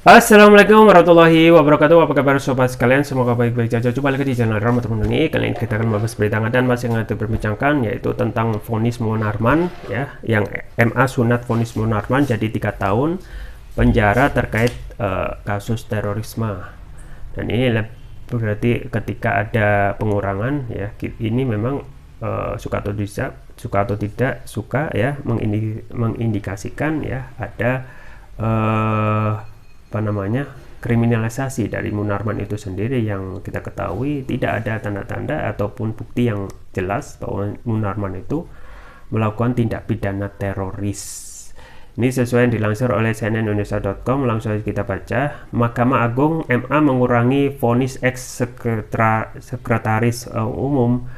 Assalamualaikum warahmatullahi wabarakatuh. Apa kabar sobat sekalian? Semoga baik-baik saja. Jumpa lagi di channel Rahmat teman ini. Kali ini kita akan membahas berita dan masih yang kita berbincangkan yaitu tentang vonis Munarman ya, yang MA sunat vonis Munarman jadi 3 tahun penjara terkait kasus terorisme. Dan ini berarti ketika ada pengurangan ya, ini memang suka atau tidak suka ya, mengindikasikan ya ada kriminalisasi dari Munarman itu sendiri, yang kita ketahui tidak ada tanda-tanda ataupun bukti yang jelas bahwa Munarman itu melakukan tindak pidana teroris. Ini sesuai yang dilansir oleh cnnindonesia.com. Langsung saja kita baca. Mahkamah Agung MA mengurangi vonis ex sekretaris umum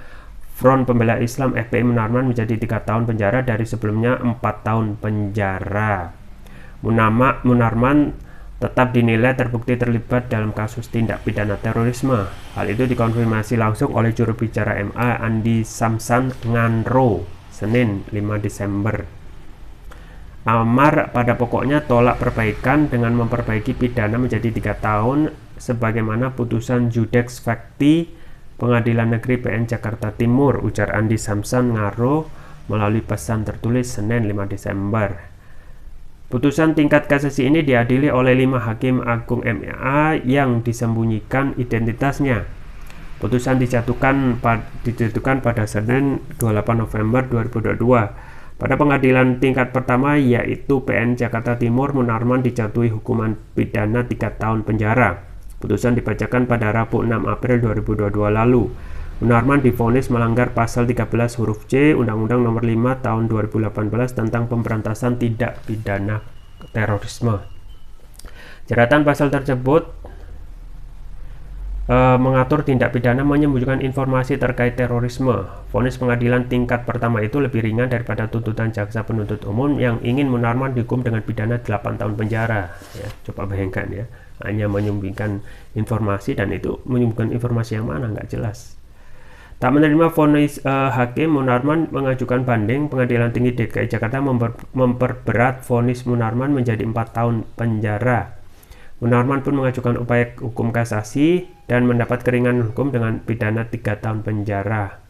Front Pembela Islam FPI Munarman menjadi 3 tahun penjara dari sebelumnya 4 tahun penjara. Munarman tetap dinilai terbukti terlibat dalam kasus tindak pidana terorisme. Hal itu dikonfirmasi langsung oleh juru bicara MA Andi Samsan Nganro Senin 5 Desember. Amar pada pokoknya tolak perbaikan dengan memperbaiki pidana menjadi 3 tahun sebagaimana putusan Judex Fakti Pengadilan Negeri PN Jakarta Timur, ujar Andi Samsan Nganro melalui pesan tertulis Senin 5 Desember. Putusan tingkat kasasi ini diadili oleh 5 hakim agung MA yang disembunyikan identitasnya. Putusan dijatuhkan pada Senin 28 November 2022. Pada pengadilan tingkat pertama yaitu PN Jakarta Timur, Munarman dijatuhi hukuman pidana 3 tahun penjara. Putusan dibacakan pada Rabu 6 April 2022 lalu. Munarman divonis melanggar pasal 13 huruf C Undang-Undang Nomor 5 Tahun 2018 tentang pemberantasan tindak pidana terorisme. Jeratan pasal tersebut mengatur tindak pidana menyembunyikan informasi terkait terorisme. Vonis pengadilan tingkat pertama itu lebih ringan daripada tuntutan jaksa penuntut umum yang ingin Munarman dihukum dengan pidana 8 tahun penjara. Ya, coba bayangkan ya, hanya menyembunyikan informasi, dan itu menyembunyikan informasi yang mana nggak jelas. Tak menerima vonis hakim, Munarman mengajukan banding. Pengadilan Tinggi DKI Jakarta memperberat vonis Munarman menjadi 4 tahun penjara. Munarman pun mengajukan upaya hukum kasasi dan mendapat keringanan hukum dengan pidana 3 tahun penjara.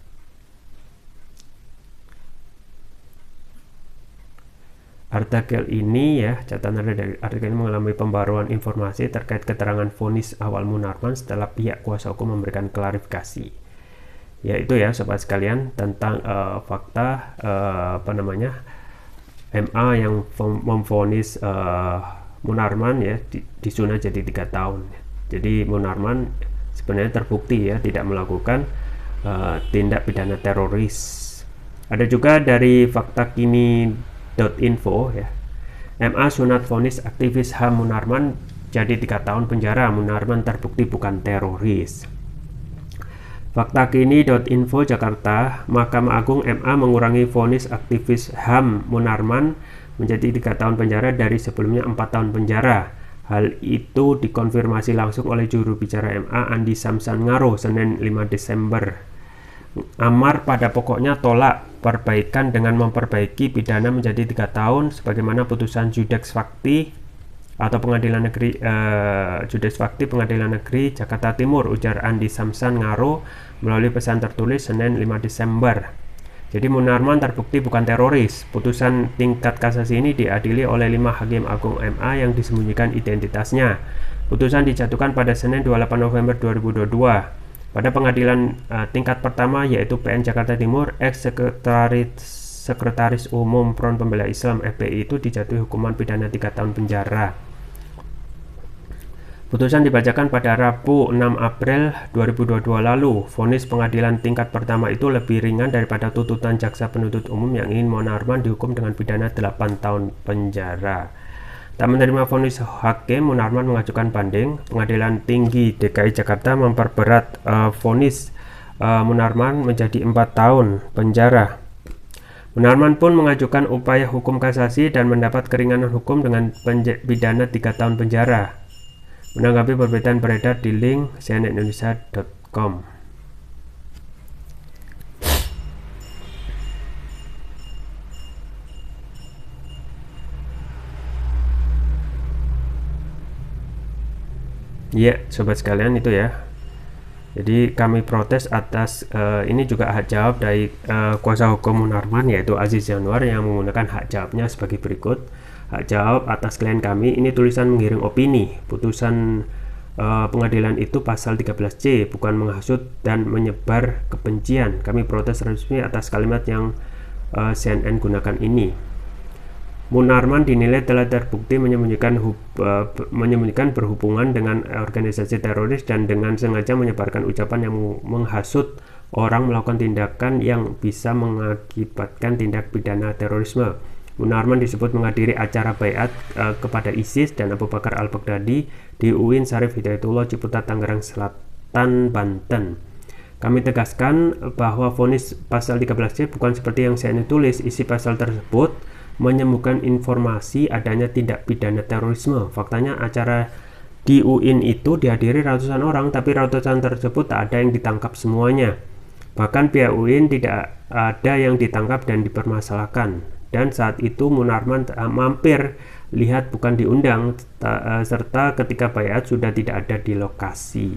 Artikel ini ya, catatan dari artikel ini mengalami pembaruan informasi terkait keterangan vonis awal Munarman setelah pihak kuasa hukum memberikan klarifikasi. Ya itu ya sobat sekalian tentang fakta MA yang memvonis Munarman ya disunat jadi 3 tahun. Jadi Munarman sebenarnya terbukti ya tidak melakukan tindak pidana teroris. Ada juga dari faktakini.info ya. MA sunat vonis aktivis HAM Munarman jadi 3 tahun penjara. Munarman terbukti bukan teroris. Faktakini.info Jakarta. Mahkamah Agung MA mengurangi vonis aktivis HAM Munarman menjadi 3 tahun penjara dari sebelumnya 4 tahun penjara. Hal itu dikonfirmasi langsung oleh juru bicara MA Andi Samsan Nganro Senin 5 Desember. Amar pada pokoknya tolak perbaikan dengan memperbaiki pidana menjadi 3 tahun sebagaimana putusan Judex Fakti atau Pengadilan Negeri Judex Fakti Pengadilan Negeri Jakarta Timur, ujar Andi Samsan Nganro melalui pesan tertulis Senin 5 Desember. Jadi Munarman terbukti bukan teroris. Putusan tingkat kasasi ini diadili oleh 5 hakim agung MA yang disembunyikan identitasnya. Putusan dijatuhkan pada Senin 28 November 2022. Pada pengadilan tingkat pertama yaitu PN Jakarta Timur, ex sekretaris umum Front Pembela Islam FPI itu dijatuhi hukuman pidana 3 tahun penjara. Putusan dibacakan pada Rabu 6 April 2022 lalu. Vonis pengadilan tingkat pertama itu lebih ringan daripada tuntutan jaksa penuntut umum yang ingin Munarman dihukum dengan pidana 8 tahun penjara. Tak menerima vonis hakim, Munarman mengajukan banding. Pengadilan Tinggi DKI Jakarta memperberat vonis Munarman menjadi 4 tahun penjara. Munarman pun mengajukan upaya hukum kasasi dan mendapat keringanan hukum dengan pidana 3 tahun penjara. Menanggapi perbedaan beredar di link cnnindonesia.com. Ya, sobat sekalian, itu ya. Jadi kami protes atas ini juga hak jawab dari kuasa hukum Munarman, yaitu Aziz Yanuar, yang menggunakan hak jawabnya sebagai berikut. Hak jawab atas klien kami, ini tulisan menggiring opini. Putusan pengadilan itu pasal 13C, bukan menghasut dan menyebar kebencian. Kami protes resmi atas kalimat yang CNN gunakan ini. Munarman dinilai telah terbukti menyembunyikan berhubungan dengan organisasi teroris dan dengan sengaja menyebarkan ucapan yang menghasut orang melakukan tindakan yang bisa mengakibatkan tindak pidana terorisme. Munarman disebut menghadiri acara baiat kepada ISIS dan Abu Bakar al-Baghdadi di UIN Syarif Hidayatullah, Ciputat, Tangerang Selatan, Banten. Kami tegaskan bahwa vonis pasal 13C bukan seperti yang saya tulis. Isi pasal tersebut menyembuhkan informasi adanya tindak pidana terorisme. Faktanya acara di UIN itu dihadiri ratusan orang, tapi ratusan tersebut tak ada yang ditangkap semuanya. Bahkan pihak UIN tidak ada yang ditangkap dan dipermasalahkan. Dan saat itu Munarman mampir lihat, bukan diundang, serta ketika baiat sudah tidak ada di lokasi.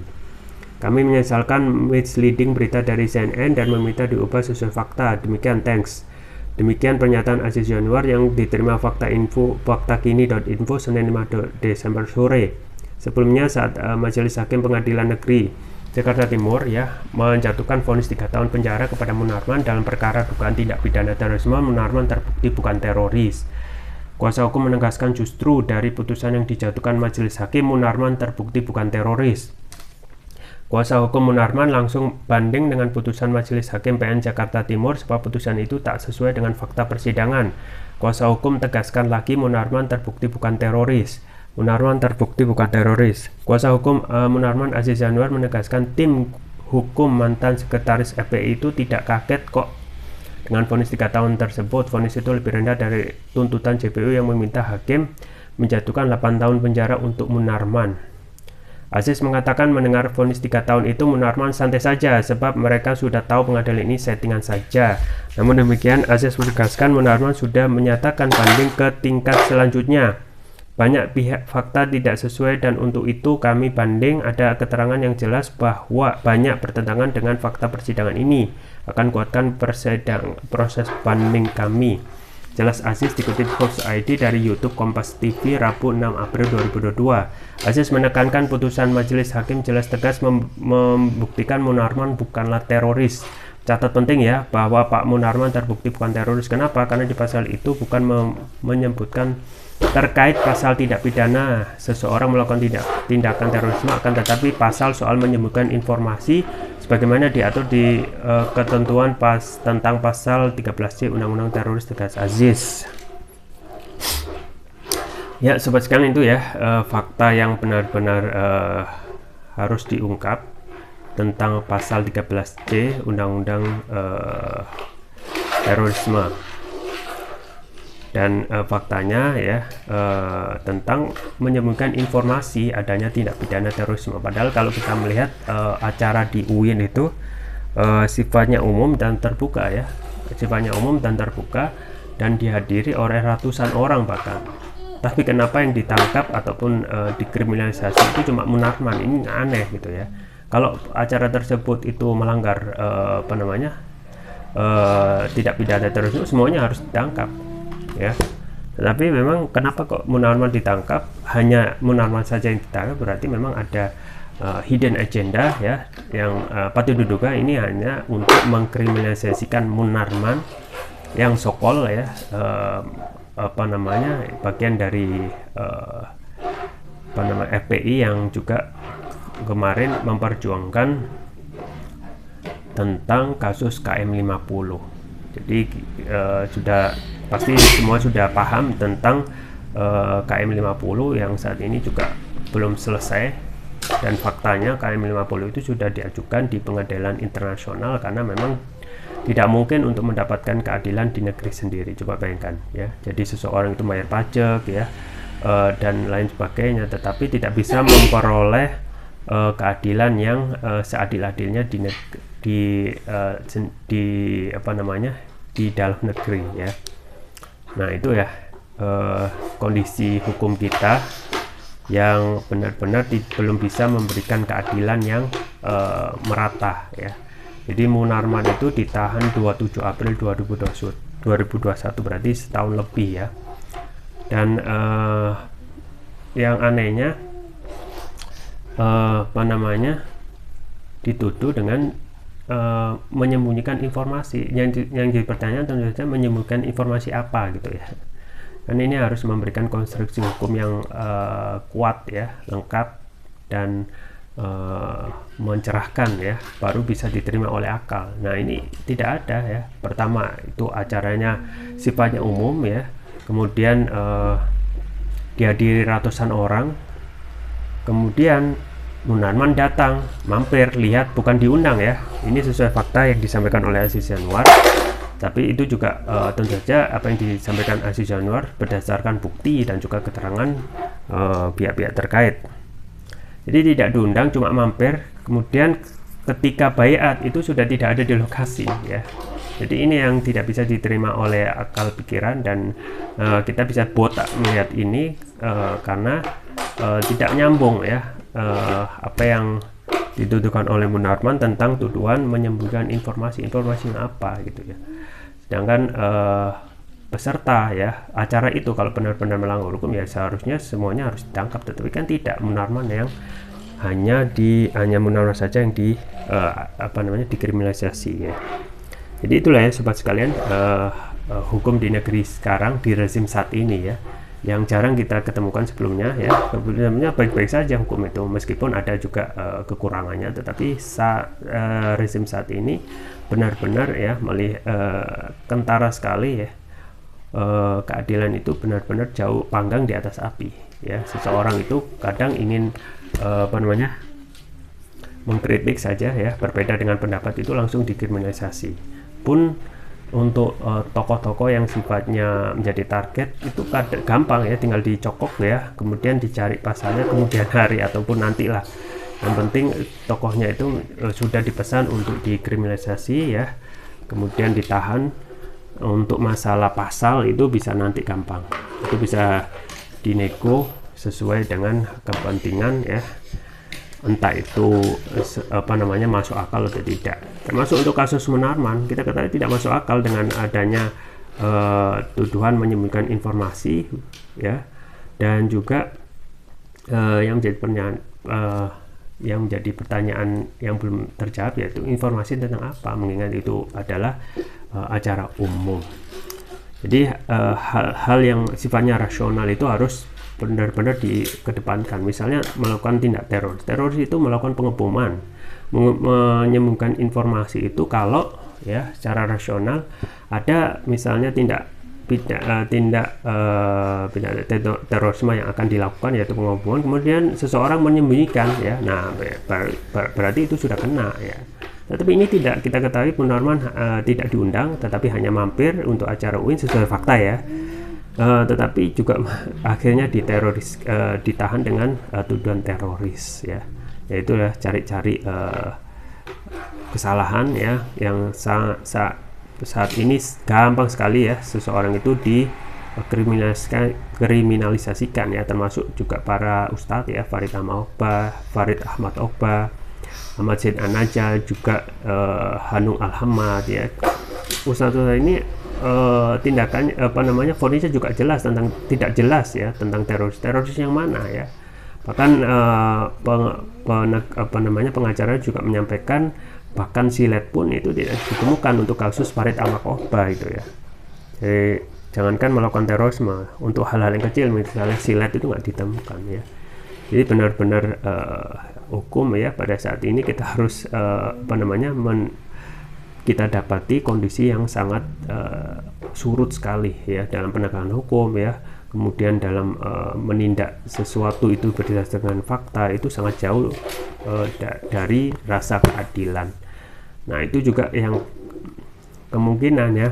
Kami menyesalkan misleading berita dari CNN dan meminta diubah sesuai fakta. Demikian, thanks. Demikian pernyataan Aziz Yanuar yang diterima faktakini.info Senin 5 Desember sore. Sebelumnya saat Majelis Hakim Pengadilan Negeri Jakarta Timur menjatuhkan vonis 3 tahun penjara kepada Munarman dalam perkara dugaan tindak pidana terorisme, Munarman terbukti bukan teroris. Kuasa hukum menegaskan justru dari putusan yang dijatuhkan Majelis Hakim, Munarman terbukti bukan teroris. Kuasa hukum Munarman langsung banding dengan putusan Majelis Hakim PN Jakarta Timur sebab putusan itu tak sesuai dengan fakta persidangan. Kuasa hukum tegaskan lagi Munarman terbukti bukan teroris. Munarman terbukti bukan teroris. Kuasa hukum Munarman Aziz Yanuar menegaskan tim hukum mantan sekretaris FPI itu tidak kaget kok dengan vonis 3 tahun tersebut. Vonis itu lebih rendah dari tuntutan JPU yang meminta hakim menjatuhkan 8 tahun penjara untuk Munarman. Aziz mengatakan mendengar vonis 3 tahun itu Munarman santai saja sebab mereka sudah tahu pengadilan ini settingan saja. Namun demikian, Aziz menegaskan Munarman sudah menyatakan banding ke tingkat selanjutnya. Banyak pihak fakta tidak sesuai dan untuk itu kami banding. Ada keterangan yang jelas bahwa banyak bertentangan dengan fakta persidangan ini. Akan kuatkan proses banding kami. Jelas Aziz, dikutip Fox ID dari YouTube Kompas TV Rabu 6 April 2022. Aziz menekankan putusan Majelis Hakim jelas tegas membuktikan Munarman bukanlah teroris. Catat penting ya, bahwa Pak Munarman terbukti bukan teroris. Kenapa? Karena di pasal itu bukan menyebutkan terkait pasal tindak pidana seseorang melakukan tindakan terorisme, akan tetapi pasal soal menyebutkan informasi sebagaimana diatur di ketentuan tentang pasal 13C Undang-Undang Teroris, tegas Aziz. Ya, sobat sekalian, itu ya fakta yang benar-benar harus diungkap tentang pasal 13C Undang-Undang Terorisme. Dan faktanya tentang menyembunyikan informasi adanya tindak pidana terorisme. Padahal kalau kita melihat acara di UIN itu sifatnya umum dan terbuka dan dihadiri oleh ratusan orang bahkan. Tapi kenapa yang ditangkap ataupun dikriminalisasi itu cuma Munarman? Ini aneh gitu ya. Kalau acara tersebut itu melanggar tidak pidana terorisme, semuanya harus ditangkap. Ya, tetapi memang kenapa kok Munarman ditangkap, hanya Munarman saja yang ditangkap, berarti memang ada hidden agenda ya, yang patut diduga ini hanya untuk mengkriminalisasikan Munarman yang sokol ya, bagian dari FPI yang juga kemarin memperjuangkan tentang kasus KM50. Jadi pasti semua sudah paham tentang KM50 yang saat ini juga belum selesai, dan faktanya KM50 itu sudah diajukan di pengadilan internasional karena memang tidak mungkin untuk mendapatkan keadilan di negeri sendiri. Coba bayangkan ya, jadi seseorang itu bayar pajak ya dan lain sebagainya, tetapi tidak bisa memperoleh keadilan yang seadil-adilnya di dalam negeri ya. Nah itu ya kondisi hukum kita yang benar-benar belum bisa memberikan keadilan yang merata ya. Jadi Munarman itu ditahan 27 April 2021, berarti setahun lebih ya. Dan yang anehnya dituduh dengan menyembunyikan informasi. Yang jadi pertanyaan tentu saja menyembunyikan informasi apa gitu ya. Dan ini harus memberikan konstruksi hukum yang kuat ya, lengkap dan mencerahkan ya, baru bisa diterima oleh akal. Nah ini tidak ada ya. Pertama itu acaranya sifatnya umum ya, kemudian dihadiri ratusan orang, kemudian Munarman datang, mampir, lihat, bukan diundang ya. Ini sesuai fakta yang disampaikan oleh Aziz Yanuar. Tapi itu juga tentu saja apa yang disampaikan Aziz Yanuar berdasarkan bukti dan juga keterangan pihak-pihak terkait. Jadi tidak diundang, cuma mampir. Kemudian ketika baiat itu sudah tidak ada di lokasi ya. Jadi ini yang tidak bisa diterima oleh akal pikiran, dan kita bisa botak melihat ini karena tidak nyambung ya apa yang dituduhkan oleh Munarman tentang tuduhan menyembunyikan informasi yang apa gitu ya. Sedangkan peserta ya acara itu kalau benar-benar melanggar hukum ya seharusnya semuanya harus ditangkap, tetapi kan tidak. Munarman yang hanya Munarman saja yang dikriminalisasi ya. Jadi itulah ya sobat sekalian, hukum di negeri sekarang, di rezim saat ini ya, yang jarang kita ketemukan sebelumnya ya. Sebelumnya baik-baik saja hukum itu, meskipun ada juga kekurangannya, tetapi rezim saat ini benar-benar ya kentara sekali ya. Keadilan itu benar-benar jauh panggang di atas api ya. Seseorang itu kadang ingin mengkritik saja ya, berbeda dengan pendapat itu langsung dikriminalisasi. Pun untuk tokoh-tokoh yang sifatnya menjadi target itu gampang ya, tinggal dicokok ya, kemudian dicari pasalnya kemudian hari ataupun nantilah. Yang penting tokohnya itu sudah dipesan untuk dikriminalisasi ya, kemudian ditahan. Untuk masalah pasal itu bisa nanti gampang, itu bisa dinego sesuai dengan kepentingan ya, entah itu masuk akal atau tidak. Termasuk untuk kasus Munarman, kita ketahui tidak masuk akal dengan adanya tuduhan menyembunyikan informasi ya, dan juga yang menjadi pertanyaan yang belum terjawab yaitu informasi tentang apa, mengingat itu adalah acara umum. Jadi hal-hal yang sifatnya rasional itu harus benar-benar dikedepankan. Misalnya melakukan tindak teroris itu melakukan pengeboman, menyembunyikan informasi itu kalau ya secara rasional ada misalnya tindak terorisme yang akan dilakukan yaitu pengeboman, kemudian seseorang menyembunyikan ya, nah berarti itu sudah kena ya. Tetapi ini tidak, kita ketahui Munarman tidak diundang, tetapi hanya mampir untuk acara UIN sesuai fakta ya. Tetapi juga akhirnya ditahan dengan tuduhan teroris ya. Yaitu ya cari-cari kesalahan ya, yang saat ini gampang sekali ya seseorang itu dikriminalisasikan ya, termasuk juga para ustadz ya, Farid Ahmad Ogbah, Ahmad Zaid An-Najah, juga Hanung Al-Hamad ya. Ustadz ini tindakan vonisnya juga jelas tentang, tidak jelas ya tentang teroris yang mana ya. Bahkan pengacara juga menyampaikan bahkan silet pun itu tidak ditemukan untuk kasus Farid Ahmad Ogbah itu ya. Jadi jangankan melakukan terorisme, untuk hal-hal yang kecil misalnya silet itu nggak ditemukan ya. Jadi benar-benar hukum ya pada saat ini kita harus kita dapati kondisi yang sangat surut sekali ya dalam penegakan hukum ya. Kemudian dalam menindak sesuatu itu berdasarkan fakta itu sangat jauh dari rasa keadilan. Nah itu juga yang kemungkinan ya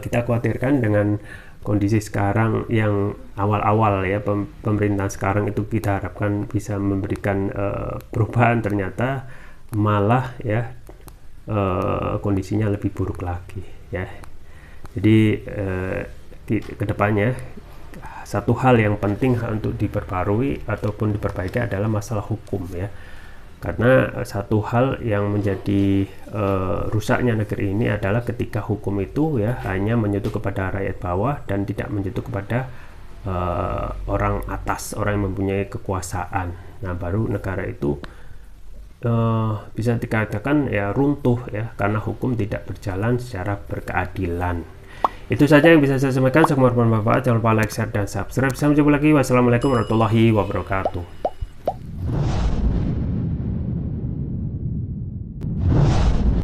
kita khawatirkan dengan kondisi sekarang yang awal-awal ya, pemerintah sekarang itu kita harapkan bisa memberikan perubahan, ternyata malah ya kondisinya lebih buruk lagi ya. Jadi kedepannya satu hal yang penting untuk diperbarui ataupun diperbaiki adalah masalah hukum ya. Karena satu hal yang menjadi rusaknya negeri ini adalah ketika hukum itu ya hanya menyentuh kepada rakyat bawah dan tidak menyentuh kepada orang atas, orang yang mempunyai kekuasaan. Nah, baru negara itu bisa dikatakan ya runtuh ya, karena hukum tidak berjalan secara berkeadilan. Itu saja yang bisa saya sampaikan. Semoga bermanfaat. Jangan lupa like, share, dan subscribe. Sampai jumpa lagi. Wassalamualaikum warahmatullahi wabarakatuh.